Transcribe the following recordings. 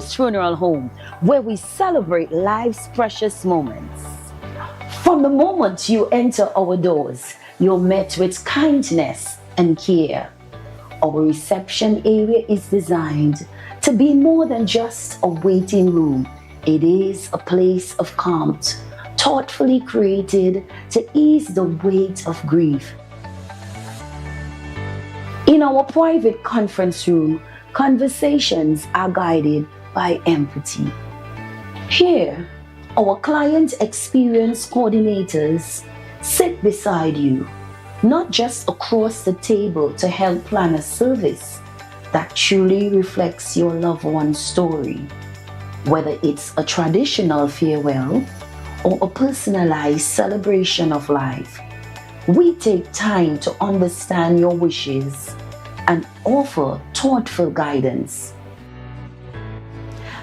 Funeral Home, where we celebrate life's precious moments. From the moment you enter our doors, you're met with kindness and care. Our reception area is designed to be more than just a waiting room. It is a place of calm, thoughtfully created to ease the weight of grief. In our private conference room, conversations are guided by empathy. Here, our client experience coordinators sit beside you, not just across the table to help plan a service that truly reflects your loved one's story. Whether it's a traditional farewell or a personalized celebration of life, we take time to understand your wishes and offer thoughtful guidance.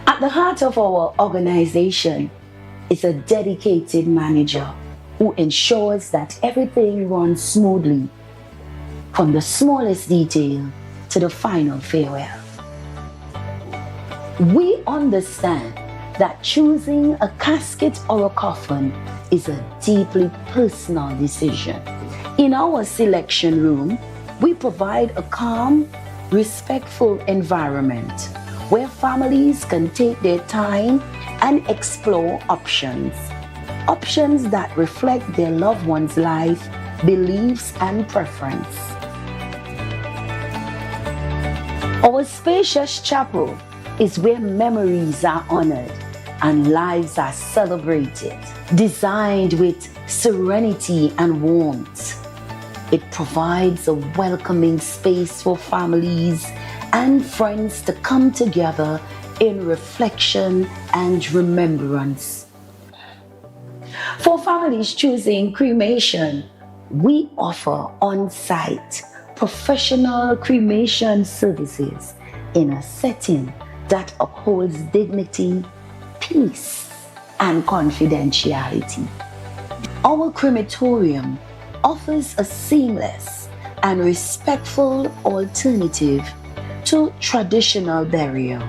At the heart of our organization is a dedicated manager who ensures that everything runs smoothly, from the smallest detail to the final farewell. We understand that choosing a casket or a coffin is a deeply personal decision. In our selection room, we provide a calm, respectful environment where families can take their time and explore options that reflect their loved one's life, beliefs, and preference. Our spacious chapel is where memories are honored and lives are celebrated. Designed with serenity and warmth, it provides a welcoming space for families and friends to come together in reflection and remembrance. For families choosing cremation, we offer on-site professional cremation services in a setting that upholds dignity, peace, and confidentiality. Our crematorium offers a seamless and respectful alternative to traditional burial,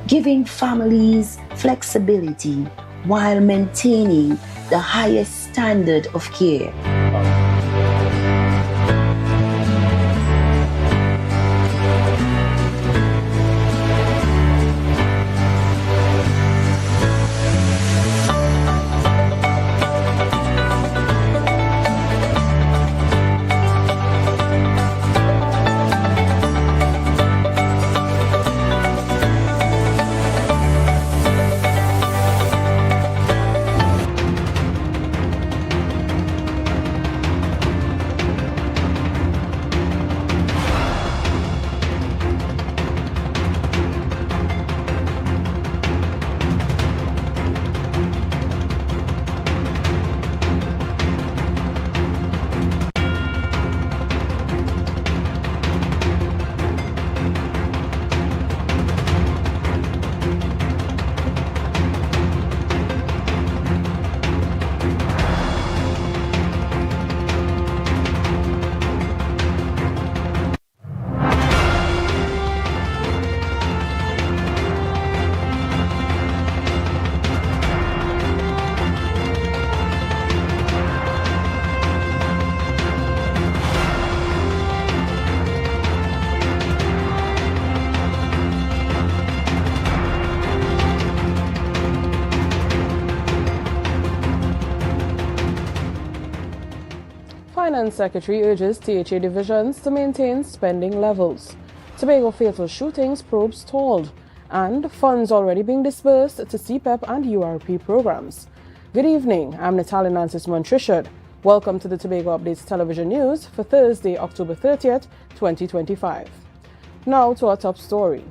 giving families flexibility while maintaining the highest standard of care. Finance Secretary urges THA divisions to maintain spending levels. Tobago fatal shootings probe stalled, and funds already being disbursed to CPEP and URP programs. Good evening, I'm Natalia Nancis Montrishard. Welcome to the Tobago Updates Television News for Thursday, October 30th, 2025. Now to our top story.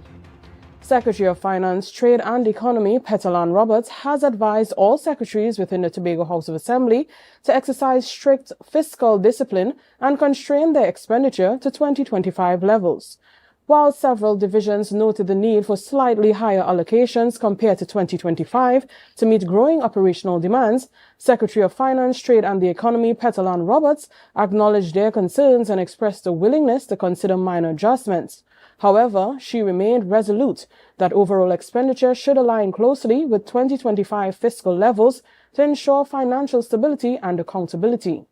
Secretary of Finance, Trade and Economy Petalon Roberts has advised all secretaries within the Tobago House of Assembly to exercise strict fiscal discipline and constrain their expenditure to 2025 levels. While several divisions noted the need for slightly higher allocations compared to 2025 to meet growing operational demands, Secretary of Finance, Trade and the Economy Petalon Roberts acknowledged their concerns and expressed a willingness to consider minor adjustments. However, she remained resolute that overall expenditure should align closely with 2025 fiscal levels to ensure financial stability and accountability.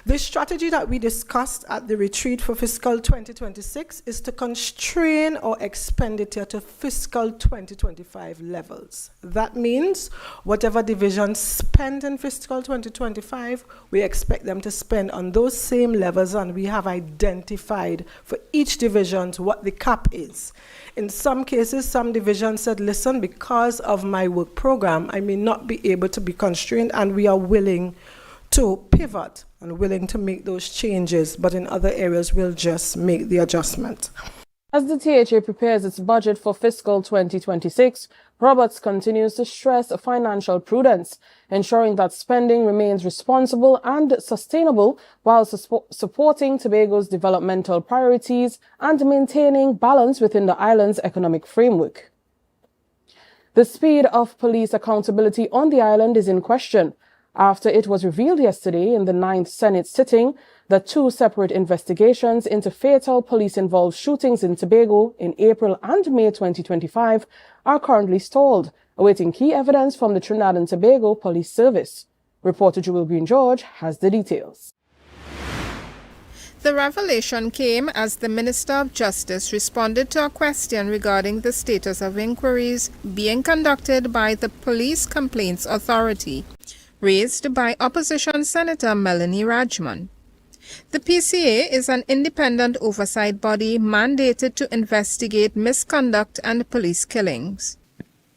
The strategy that we discussed at the retreat for fiscal 2026 is to constrain our expenditure to fiscal 2025 levels. That means whatever divisions spend in fiscal 2025, we expect them to spend on those same levels, and we have identified for each division what the cap is. In some cases, some divisions said, listen, because of my work program, I may not be able to be constrained, and we are willing to pivot and willing to make those changes, but in other areas we'll just make the adjustment. As the THA prepares its budget for fiscal 2026, Roberts continues to stress financial prudence, ensuring that spending remains responsible and sustainable while supporting Tobago's developmental priorities and maintaining balance within the island's economic framework. The speed of police accountability on the island is in question, after it was revealed yesterday in the 9th Senate sitting that 2 separate investigations into fatal police-involved shootings in Tobago in April and May 2025 are currently stalled, awaiting key evidence from the Trinidad and Tobago Police Service. Reporter Jewel Green-George has the details. The revelation came as the Minister of Justice responded to a question regarding the status of inquiries being conducted by the Police Complaints Authority, raised by Opposition Senator Melanie Rajman. The PCA is an independent oversight body mandated to investigate misconduct and police killings.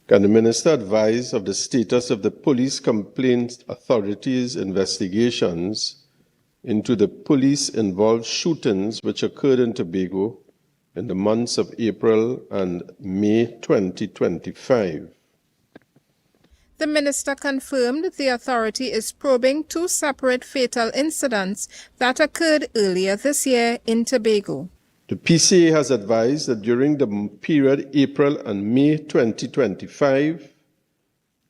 Can the Minister advise of the status of the Police Complaints Authority's investigations into the police-involved shootings which occurred in Tobago in the months of April and May 2025? The minister confirmed the authority is probing 2 separate fatal incidents that occurred earlier this year in Tobago. The PCA has advised that during the period April and May 2025,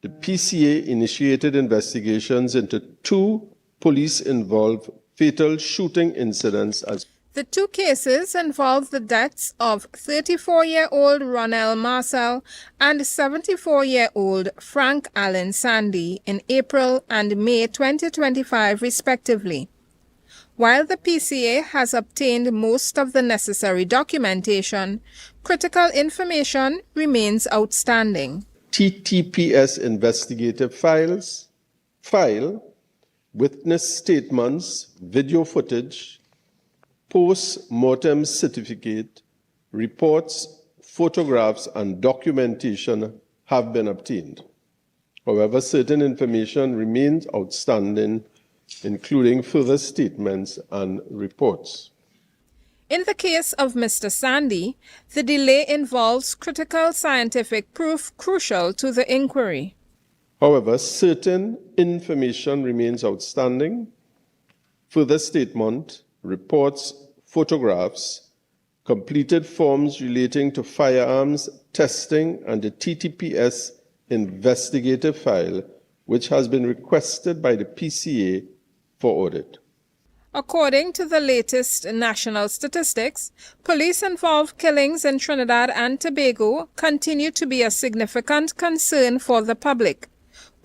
the PCA initiated investigations into 2 police-involved fatal shooting incidents as The 2 cases involve the deaths of 34-year-old Ronell Marcel and 74-year-old Frank Allen Sandy in April and May 2025, respectively. While the PCA has obtained most of the necessary documentation, critical information remains outstanding. TTPS investigative file, witness statements, video footage, post-mortem certificate, reports, photographs, and documentation have been obtained. However, certain information remains outstanding, including further statements and reports. In the case of Mr. Sandy, the delay involves critical scientific proof crucial to the inquiry. However, certain information remains outstanding. Further statement, reports, photographs, completed forms relating to firearms testing, and the TTPS investigative file, which has been requested by the PCA for audit. According to the latest national statistics, police-involved killings in Trinidad and Tobago continue to be a significant concern for the public,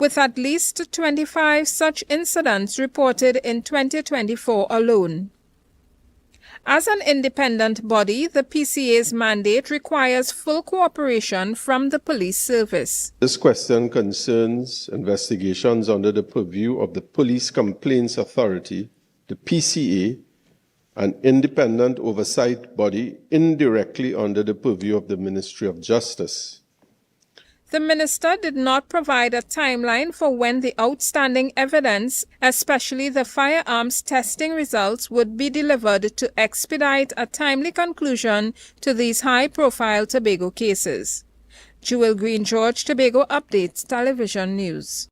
with at least 25 such incidents reported in 2024 alone. As an independent body, the PCA's mandate requires full cooperation from the police service. This question concerns investigations under the purview of the Police Complaints Authority, the PCA, an independent oversight body indirectly under the purview of the Ministry of Justice. The minister did not provide a timeline for when the outstanding evidence, especially the firearms testing results, would be delivered to expedite a timely conclusion to these high-profile Tobago cases. Jewel Green-George, Tobago Updates Television News.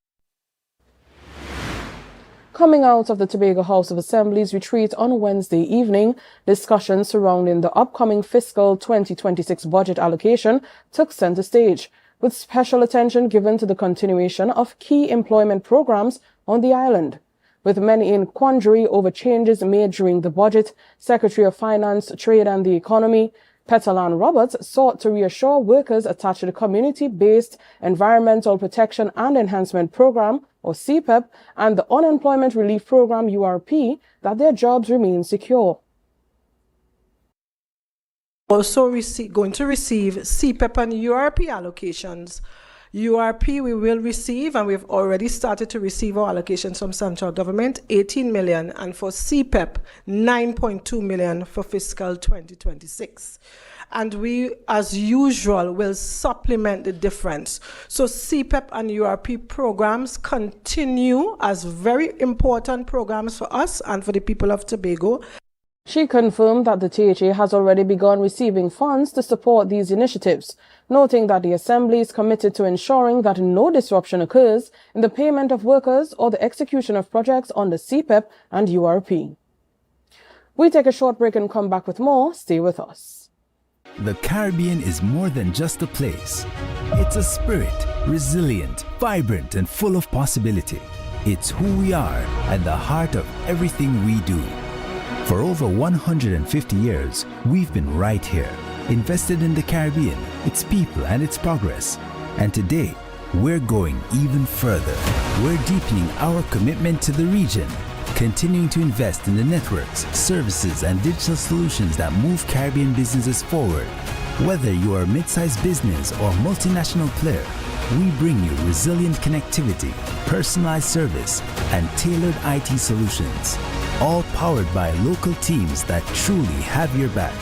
Coming out of the Tobago House of Assembly's retreat on Wednesday evening, discussions surrounding the upcoming fiscal 2026 budget allocation took center stage, with special attention given to the continuation of key employment programs on the island. With many in quandary over changes made during the budget, Secretary of Finance, Trade and the Economy, Petalan Roberts, sought to reassure workers attached to the Community-Based Environmental Protection and Enhancement Program, or CPEP, and the Unemployment Relief Program, URP, that their jobs remain secure. Also going to receive CPEP and URP allocations. URP we will receive, and we've already started to receive our allocations from central government, 18 million, and for CPEP, 9.2 million for fiscal 2026. And we, as usual, will supplement the difference. So CPEP and URP programs continue as very important programs for us and for the people of Tobago. She confirmed that the THA has already begun receiving funds to support these initiatives, noting that the Assembly is committed to ensuring that no disruption occurs in the payment of workers or the execution of projects under CPEP and URP. We take a short break and come back with more. Stay with us. The Caribbean is more than just a place. It's a spirit, resilient, vibrant, and full of possibility. It's who we are at the heart of everything we do. For over 150 years, we've been right here, invested in the Caribbean, its people and its progress. And today, we're going even further. We're deepening our commitment to the region, continuing to invest in the networks, services and digital solutions that move Caribbean businesses forward. Whether you are a mid-sized business or multinational player, we bring you resilient connectivity, personalized service and tailored IT solutions, all powered by local teams that truly have your back.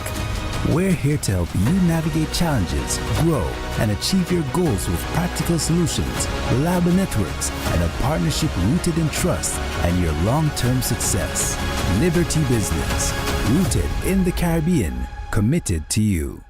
We're here to help you navigate challenges, grow, and achieve your goals with practical solutions, reliable networks, and a partnership rooted in trust and your long-term success. Liberty Business, rooted in the Caribbean, committed to you.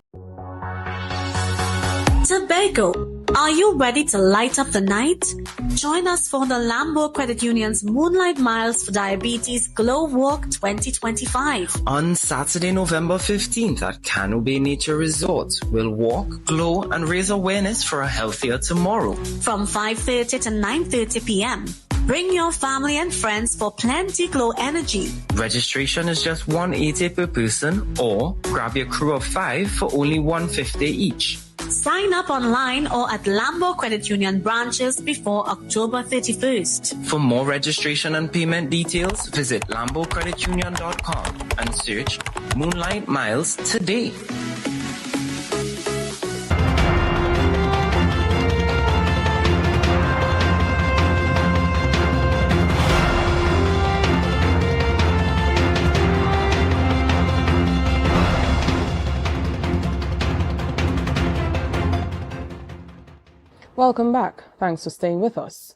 Tobago, are you ready to light up the night? Join us for the Lambo Credit Union's Moonlight Miles for Diabetes Glow Walk 2025. On Saturday, November 15th at Cano Bay Nature Resort, we'll walk, glow, and raise awareness for a healthier tomorrow. From 5:30 to 9:30 p.m. Bring your family and friends for plenty glow energy. Registration is just $180 per person, or grab your crew of 5 for only $150 each. Sign up online or at Lambo Credit Union branches before October 31st. For more registration and payment details, visit lambocreditunion.com and search Moonlight Miles today. Welcome back. Thanks for staying with us.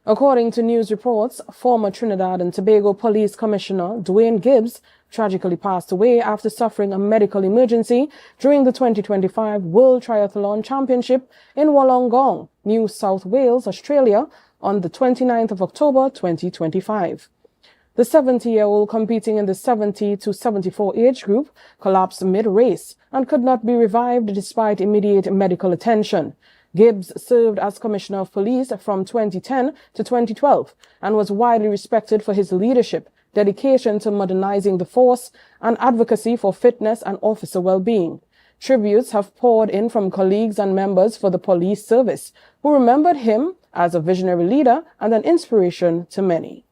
According to news reports, former Trinidad and Tobago Police Commissioner Dwayne Gibbs tragically passed away after suffering a medical emergency during the 2025 World Triathlon Championship in Wollongong, New South Wales, Australia, on the 29th of October 2025. The 70-year-old competing in the 70 to 74 age group collapsed mid-race and could not be revived despite immediate medical attention. Gibbs served as Commissioner of Police from 2010 to 2012 and was widely respected for his leadership, dedication to modernizing the force, and advocacy for fitness and officer well-being. Tributes have poured in from colleagues and members for the police service, who remembered him as a visionary leader and an inspiration to many.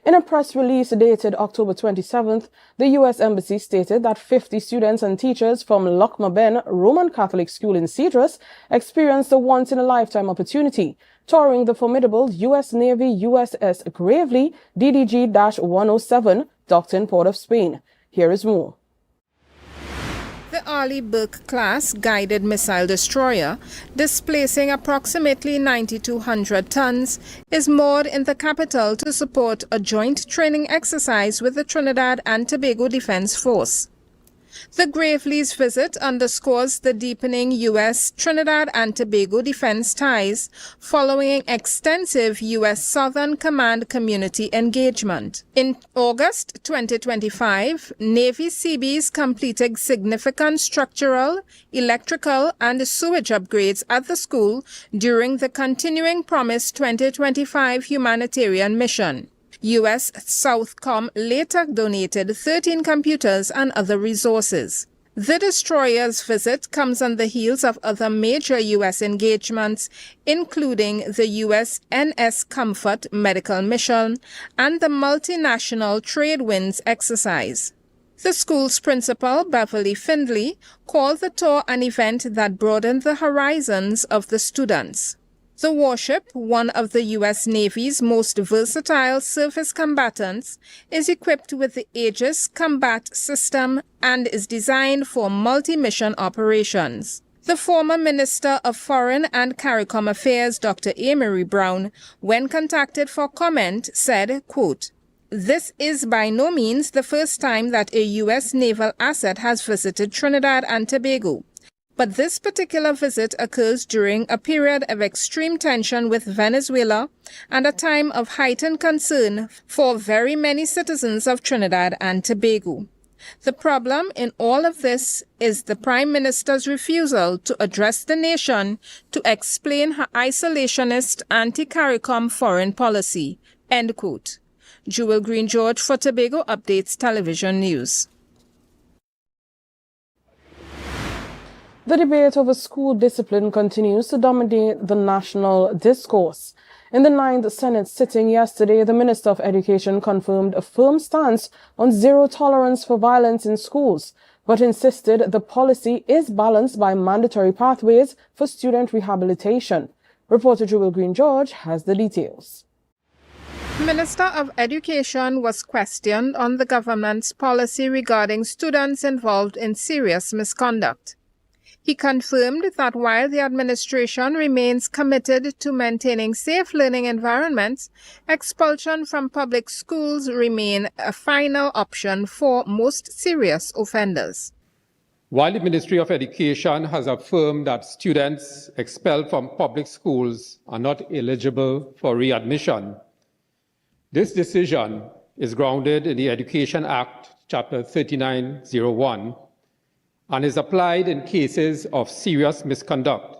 In a press release dated October 27th, the U.S. Embassy stated that 50 students and teachers from Lochmaben Roman Catholic School in Cedros experienced a once-in-a-lifetime opportunity, touring the formidable U.S. Navy USS Gravely DDG-107, docked in Port of Spain. Here is more. The Arleigh Burke-class guided missile destroyer, displacing approximately 9,200 tons, is moored in the capital to support a joint training exercise with the Trinidad and Tobago Defense Force. The Gravely's visit underscores the deepening U.S. Trinidad and Tobago defense ties following extensive U.S. Southern Command community engagement. In August 2025, Navy Seabees completed significant structural, electrical, and sewage upgrades at the school during the Continuing Promise 2025 humanitarian mission. U.S. Southcom later donated 13 computers and other resources. The destroyer's visit comes on the heels of other major U.S. engagements, including the U.S.NS Comfort medical mission and the multinational Trade Winds exercise. The school's principal, Beverly Findley, called the tour an event that broadened the horizons of the students. The warship, one of the U.S. Navy's most versatile surface combatants, is equipped with the Aegis combat system and is designed for multi-mission operations. The former Minister of Foreign and CARICOM Affairs, Dr. Amory Brown, when contacted for comment, said, quote, "This is by no means the first time that a U.S. naval asset has visited Trinidad and Tobago. But this particular visit occurs during a period of extreme tension with Venezuela and a time of heightened concern for very many citizens of Trinidad and Tobago. The problem in all of this is the Prime Minister's refusal to address the nation to explain her isolationist anti-CARICOM foreign policy." End quote. Jewel Green George for Tobago Updates Television News. The debate over school discipline continues to dominate the national discourse. In the 9th Senate sitting yesterday, the Minister of Education confirmed a firm stance on zero tolerance for violence in schools, but insisted the policy is balanced by mandatory pathways for student rehabilitation. Reporter Jewel Green George has the details. Minister of Education was questioned on the government's policy regarding students involved in serious misconduct. He confirmed that while the administration remains committed to maintaining safe learning environments, expulsion from public schools remain a final option for most serious offenders. While the Ministry of Education has affirmed that students expelled from public schools are not eligible for readmission, this decision is grounded in the Education Act, Chapter 3901, and is applied in cases of serious misconduct,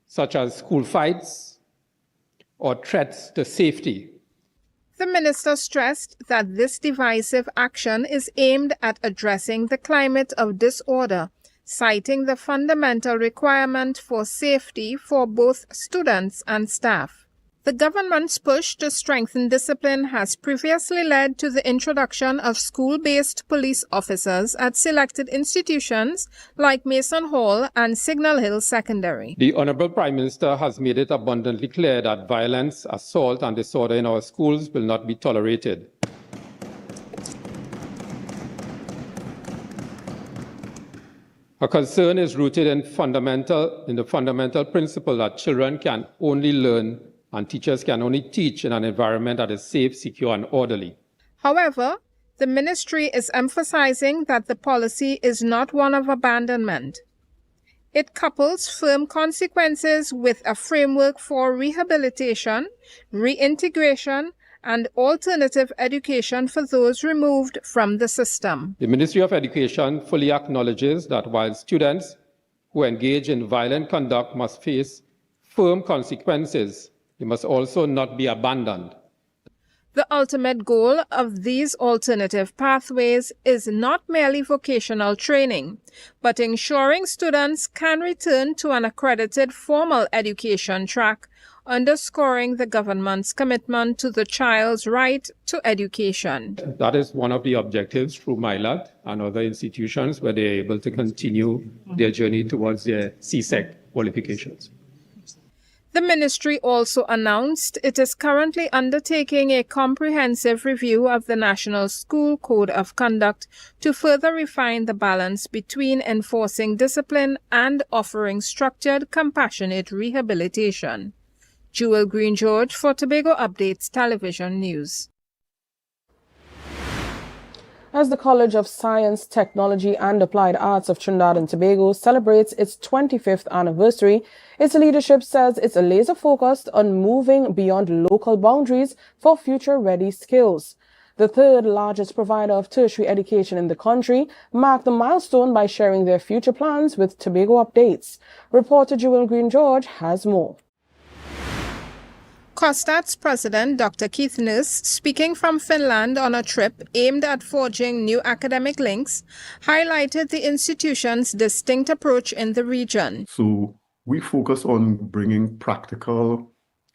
such as school fights or threats to safety. The minister stressed that this divisive action is aimed at addressing the climate of disorder, citing the fundamental requirement for safety for both students and staff. The government's push to strengthen discipline has previously led to the introduction of school-based police officers at selected institutions like Mason Hall and Signal Hill Secondary. The Honorable Prime Minister has made it abundantly clear that violence, assault, and disorder in our schools will not be tolerated. Her concern is rooted in the fundamental principle that children can only learn and teachers can only teach in an environment that is safe, secure, and orderly. However, the ministry is emphasizing that the policy is not one of abandonment. It couples firm consequences with a framework for rehabilitation, reintegration, and alternative education for those removed from the system. The Ministry of Education fully acknowledges that while students who engage in violent conduct must face firm consequences, they must also not be abandoned. The ultimate goal of these alternative pathways is not merely vocational training, but ensuring students can return to an accredited formal education track, underscoring the government's commitment to the child's right to education. That is one of the objectives through MILAT and other institutions where they are able to continue their journey towards their CSEC qualifications. The ministry also announced it is currently undertaking a comprehensive review of the National School Code of Conduct to further refine the balance between enforcing discipline and offering structured, compassionate rehabilitation. Jewel Green George for Tobago Updates Television News. As the College of Science, Technology and Applied Arts of Trinidad and Tobago celebrates its 25th anniversary, its leadership says it's laser focused on moving beyond local boundaries for future-ready skills. The third largest provider of tertiary education in the country marked the milestone by sharing their future plans with Tobago Updates. Reporter Jewel Green-George has more. COSTAT's president, Dr. Keith Nurse, speaking from Finland on a trip aimed at forging new academic links, highlighted the institution's distinct approach in the region. So we focus on bringing practical,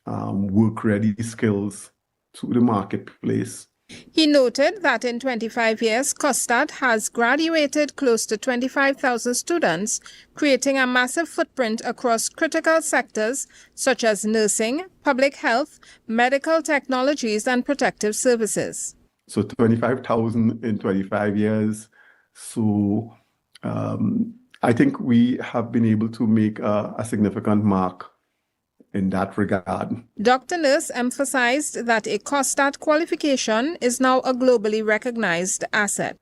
work-ready skills to the marketplace. He noted that in 25 years, COSTAT has graduated close to 25,000 students, creating a massive footprint across critical sectors such as nursing, public health, medical technologies, and protective services. So 25,000 in 25 years. So I think we have been able to make a significant mark in that regard. Dr. Nurse emphasized that a COSTAT qualification is now a globally recognized asset.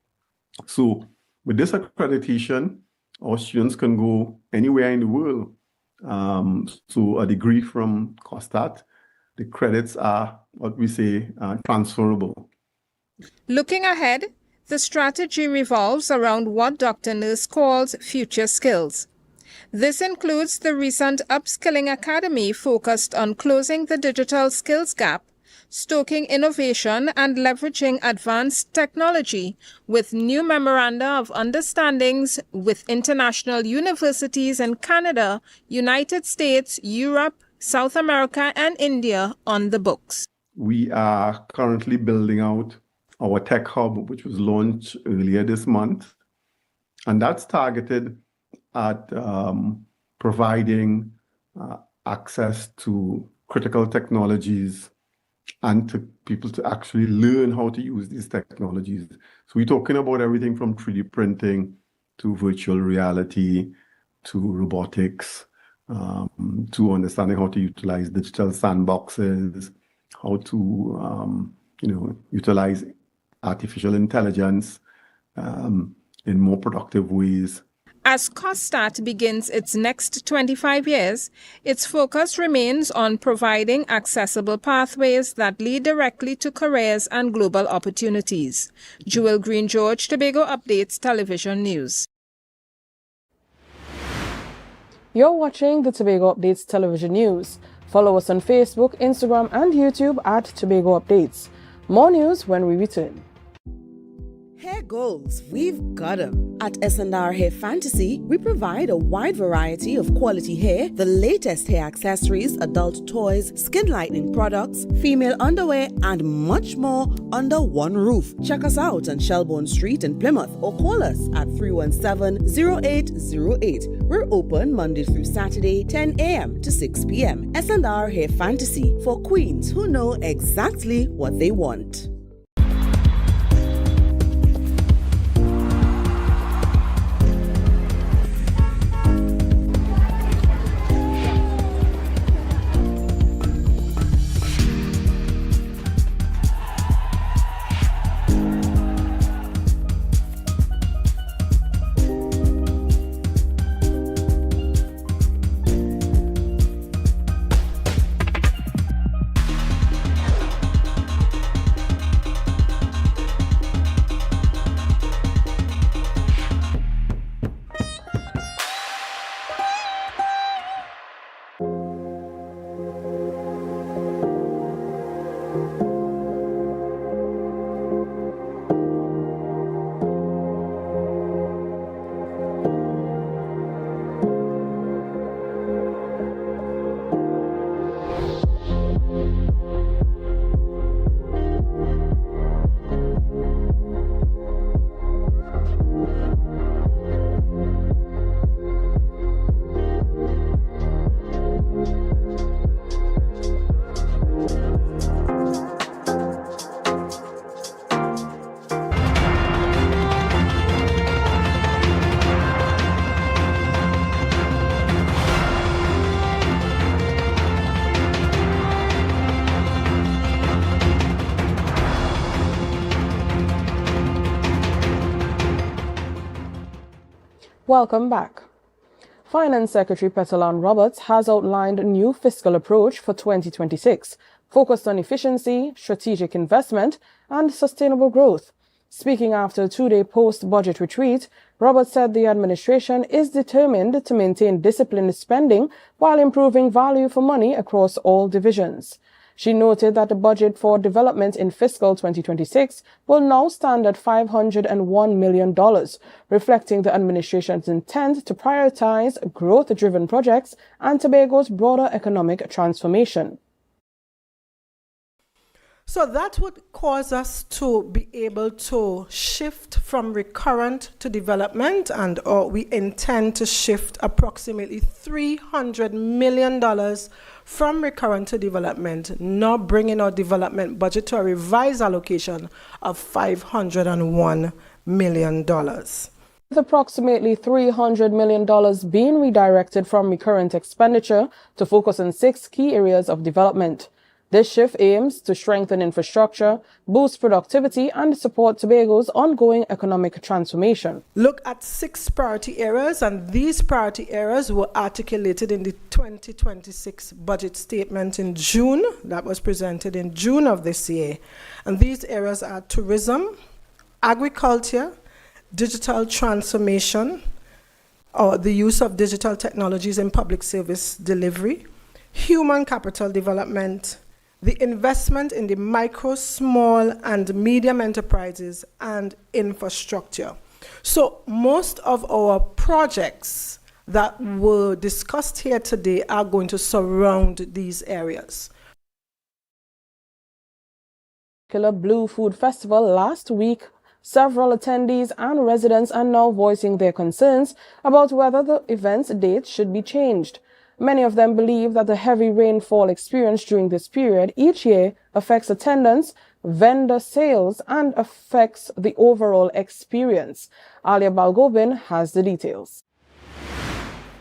So with this accreditation, our students can go anywhere in the world. So a degree from COSTAT, the credits are what we say transferable. Looking ahead, the strategy revolves around what Dr. Nurse calls future skills. This includes the recent Upskilling Academy focused on closing the digital skills gap, stoking innovation and leveraging advanced technology with new memoranda of understandings with international universities in Canada, United States, Europe, South America and India on the books. We are currently building out our tech hub, which was launched earlier this month, and that's targeted at providing access to critical technologies and to people to actually learn how to use these technologies. So we're talking about everything from 3D printing to virtual reality to robotics, to understanding how to utilize digital sandboxes, how to utilize artificial intelligence in more productive ways. As COSTAT begins its next 25 years, its focus remains on providing accessible pathways that lead directly to careers and global opportunities. Jewel Green-George, Tobago Updates Television News. You're watching the Tobago Updates Television News. Follow us on Facebook, Instagram, and YouTube at Tobago Updates. More news when we return. Hair goals, we've got them. At S&R Hair Fantasy, we provide a wide variety of quality hair, the latest hair accessories, adult toys, skin lightening products, female underwear, and much more under one roof. Check us out on Shelbourne Street in Plymouth or call us at 317-0808. We're open Monday through Saturday, 10 a.m. to 6 p.m. S&R Hair Fantasy for queens who know exactly what they want. Welcome back. Finance Secretary Petalon Roberts has outlined a new fiscal approach for 2026, focused on efficiency, strategic investment, and sustainable growth. Speaking after a two-day post-budget retreat, Roberts said the administration is determined to maintain disciplined spending while improving value for money across all divisions. She noted that the budget for development in fiscal 2026 will now stand at $501 million, reflecting the administration's intent to prioritize growth-driven projects and Tobago's broader economic transformation. So that would cause us to be able to shift from recurrent to development, and we intend to shift approximately $300 million from recurrent to development, now bringing our development budget to a revised allocation of $501 million. With approximately $300 million being redirected from recurrent expenditure to focus on 6 key areas of development. This shift aims to strengthen infrastructure, boost productivity, and support Tobago's ongoing economic transformation. Look at 6 priority areas, and these priority areas were articulated in the 2026 budget statement in June, that was presented in June of this year. And these areas are tourism, agriculture, digital transformation, or the use of digital technologies in public service delivery, human capital development, the investment in the micro, small, and medium enterprises, and infrastructure. So most of our projects that were discussed here today are going to surround these areas. Blue Food Festival last week, several attendees and residents are now voicing their concerns about whether the event's date should be changed. Many of them believe that the heavy rainfall experienced during this period each year affects attendance, vendor sales, and affects the overall experience. Alia Balgobin has the details.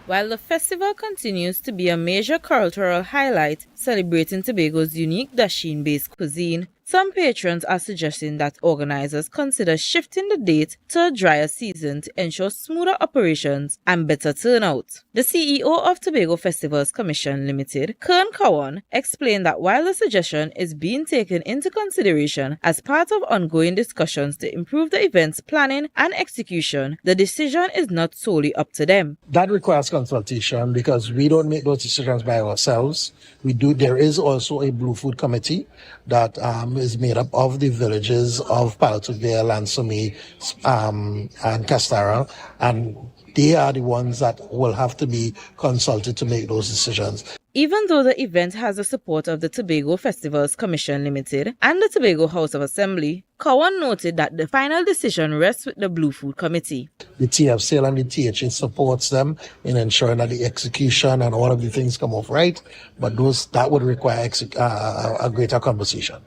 While the festival continues to be a major cultural highlight, celebrating Tobago's unique Dasheen-based cuisine, some patrons are suggesting that organizers consider shifting the date to a drier season to ensure smoother operations and better turnout. The CEO of Tobago Festivals Commission Limited, Kern Cowan, explained that while the suggestion is being taken into consideration as part of ongoing discussions to improve the event's planning and execution, the decision is not solely up to them. That requires consultation because we don't make those decisions by ourselves. There is also a Blue Food Committee that is made up of the villages of Palatuville, Lansome, and Castara, and they are the ones that will have to be consulted to make those decisions. Even though the event has the support of the Tobago Festivals Commission Limited and the Tobago House of Assembly, Cowan noted that the final decision rests with the Blue Food Committee. The TFCL and the THA supports them in ensuring that the execution and all of the things come off right, but that would require a greater conversation.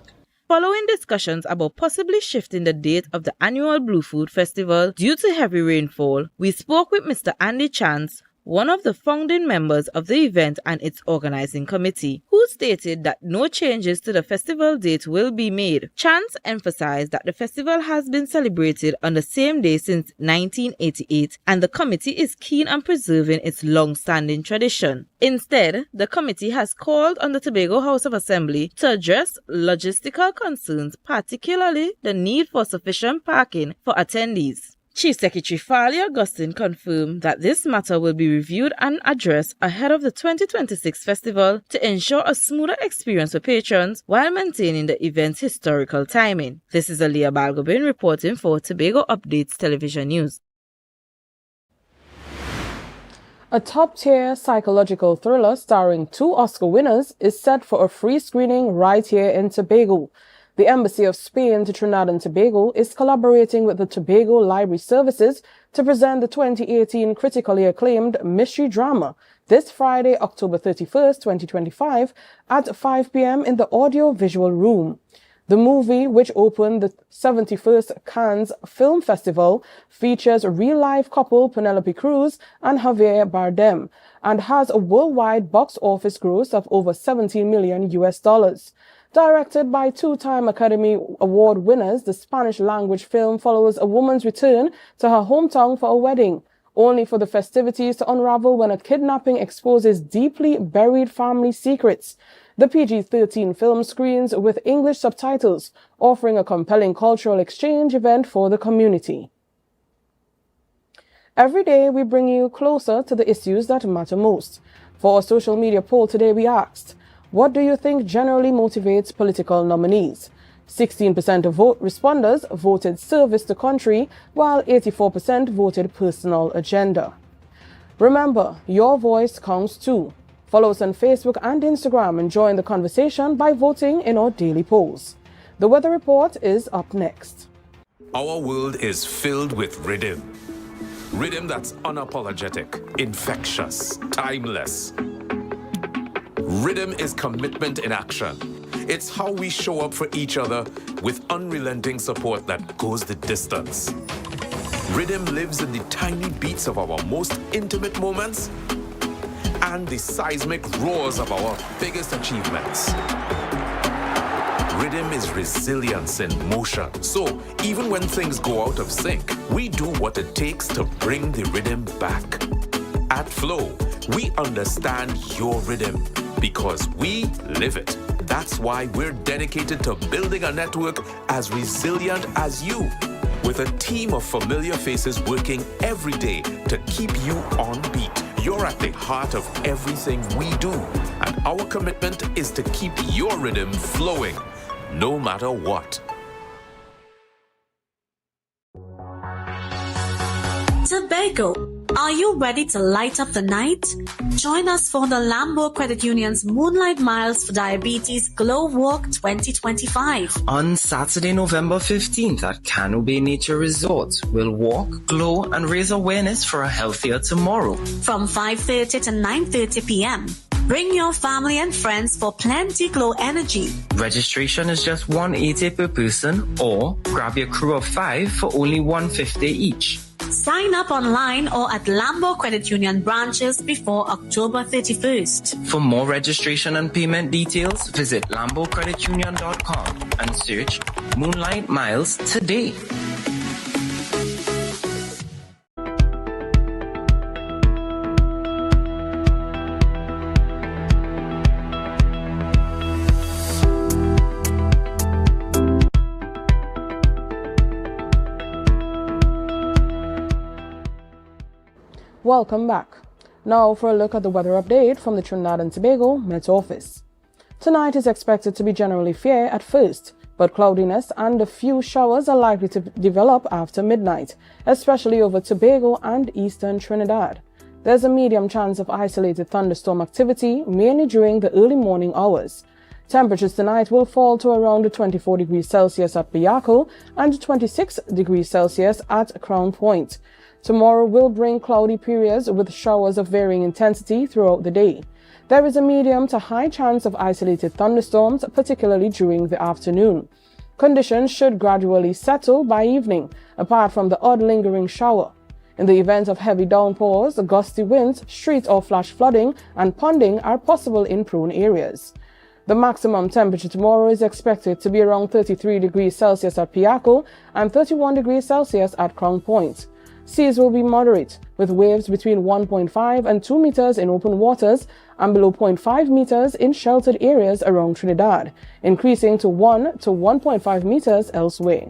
Following discussions about possibly shifting the date of the annual Blue Food Festival due to heavy rainfall, we spoke with Mr. Andy Chance, one of the founding members of the event and its organizing committee, who stated that no changes to the festival date will be made. Chance emphasized that the festival has been celebrated on the same day since 1988 and the committee is keen on preserving its long-standing tradition. Instead, the committee has called on the Tobago House of Assembly to address logistical concerns, particularly the need for sufficient parking for attendees. Chief Secretary Farley Augustine confirmed that this matter will be reviewed and addressed ahead of the 2026 festival to ensure a smoother experience for patrons while maintaining the event's historical timing. This is Aliyah Balgobin reporting for Tobago Updates Television News. A top-tier psychological thriller starring 2 Oscar winners is set for a free screening right here in Tobago. The Embassy of Spain to Trinidad and Tobago is collaborating with the Tobago Library Services to present the 2018 critically acclaimed mystery drama this Friday, October 31st, 2025 at 5 p.m. in the Audio-Visual Room. The movie, which opened the 71st Cannes Film Festival, features real-life couple Penelope Cruz and Javier Bardem and has a worldwide box office gross of over $17 million. Directed by 2-time Academy Award winners, the Spanish-language film follows a woman's return to her hometown for a wedding, only for the festivities to unravel when a kidnapping exposes deeply buried family secrets. The PG-13 film screens with English subtitles, offering a compelling cultural exchange event for the community. Every day, we bring you closer to the issues that matter most. For our social media poll today, we asked, what do you think generally motivates political nominees? 16% of responders voted service to country, while 84% voted personal agenda. Remember, your voice counts too. Follow us on Facebook and Instagram and join the conversation by voting in our daily polls. The weather report is up next. Our world is filled with rhythm. Rhythm that's unapologetic, infectious, timeless. Rhythm is commitment in action. It's how we show up for each other with unrelenting support that goes the distance. Rhythm lives in the tiny beats of our most intimate moments and the seismic roars of our biggest achievements. Rhythm is resilience in motion. So even when things go out of sync, we do what it takes to bring the rhythm back. At Flow, we understand your rhythm because we live it. That's why we're dedicated to building a network as resilient as you, with a team of familiar faces working every day to keep you on beat. You're at the heart of everything we do, and our commitment is to keep your rhythm flowing, no matter what. Tobago, are you ready to light up the night? Join us for the Lambo Credit Union's Moonlight Miles for Diabetes Glow Walk 2025. On Saturday, November 15th at Cano Bay Nature Resort, we'll walk, glow, and raise awareness for a healthier tomorrow. From 5:30 to 9:30 p.m. Bring your family and friends for plenty glow energy. Registration is just $180 per person, or grab your crew of 5 for only $150 each. Sign up online or at Lambo Credit Union branches before October 31st. For more registration and payment details, visit lambocreditunion.com and search Moonlight Miles today. Welcome back. Now for a look at the weather update from the Trinidad and Tobago Met Office. Tonight is expected to be generally fair at first, but cloudiness and a few showers are likely to develop after midnight, especially over Tobago and eastern Trinidad. There's a medium chance of isolated thunderstorm activity, mainly during the early morning hours. Temperatures tonight will fall to around 24 degrees Celsius at Biako and 26 degrees Celsius at Crown Point. Tomorrow will bring cloudy periods with showers of varying intensity throughout the day. There is a medium to high chance of isolated thunderstorms, particularly during the afternoon. Conditions should gradually settle by evening, apart from the odd lingering shower. In the event of heavy downpours, gusty winds, street or flash flooding, and ponding are possible in prone areas. The maximum temperature tomorrow is expected to be around 33 degrees Celsius at Piaco and 31 degrees Celsius at Crown Point. Seas will be moderate, with waves between 1.5 and 2 meters in open waters and below 0.5 meters in sheltered areas around Trinidad, increasing to 1 to 1.5 meters elsewhere.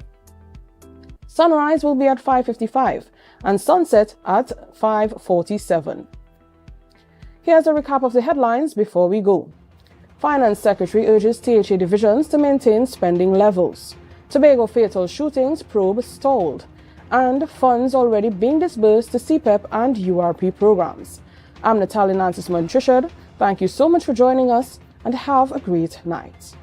Sunrise will be at 5:55 and sunset at 5:47. Here's a recap of the headlines before we go. Finance Secretary urges THA divisions to maintain spending levels. Tobago fatal shootings probe stalled. And funds already being disbursed to CPEP and URP programs. I'm Natalie Nancy Trishard. Thank you so much for joining us and have a great night.